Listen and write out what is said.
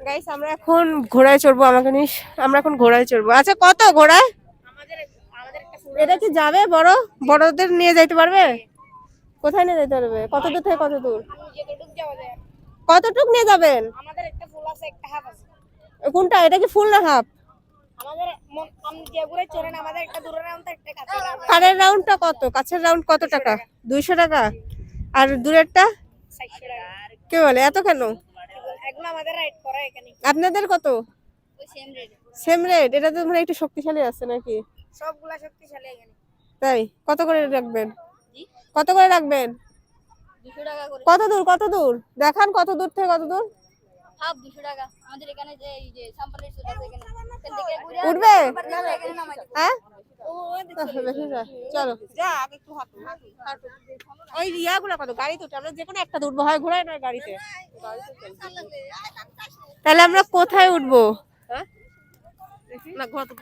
Guys আমরা এখন ঘোড়ায় চড়বো, আমাকে নিস। আমরা এখন ঘোড়ায় চড়বো। আচ্ছা কত ঘোড়ায়? এটা কি যাবে বড়? বড়দের নিয়ে যাইতে পারবে? কোথায় নিয়ে যেতে পারবে? কত দূর থেকে কত দূর? কতটুক নিয়ে যাবেন? আমাদের একটা ফুল আছে, একটা হাফ আছে। কোনটা? এটা কি ফুল না হাফ? আমাদের আমি যেগুলো চড়েন, আমাদের একটা দূরের রাউন্ড, একটা কাছের রাউন্ড। কারের রাউন্ডটা কত? কাছের রাউন্ড কত টাকা? 200 টাকা। আর দূরেরটা 400 টাকা। কে বলে এত কেন? এগুলো আমাদের রাইড করা এখানে। আপনাদের কত? ওই সেম রেট। Same rate? এটা তো মানে একটু শক্তিশালী আছে নাকি? সবগুলা শক্তিশালী এখানে। তাই? কত করে রাখবেন? কত করে রাখবেন? 200 টাকা করে। কত দূর কত দূর দেখান, কত দূর থেকে কত দূর? হাফ 200 টাকা। আমাদের এখানে যে এই যে সাম্পালের সুট আছে, এখানে এখান থেকে ঘুরে উঠবে? এখানে নামাই দেব। হ্যাঁ ও বেশি যা। চলো যা আগে একটু হাঁটো। ওই ইয়াগুলা কত? গাড়িতে উঠে আমরা যে কোনো একটা উঠবো, হয় ঘোড়ায় নয় গাড়িতে। তাহলে আমরা কোথায় উঠবো? হ্যাঁ না ঘোড়া তো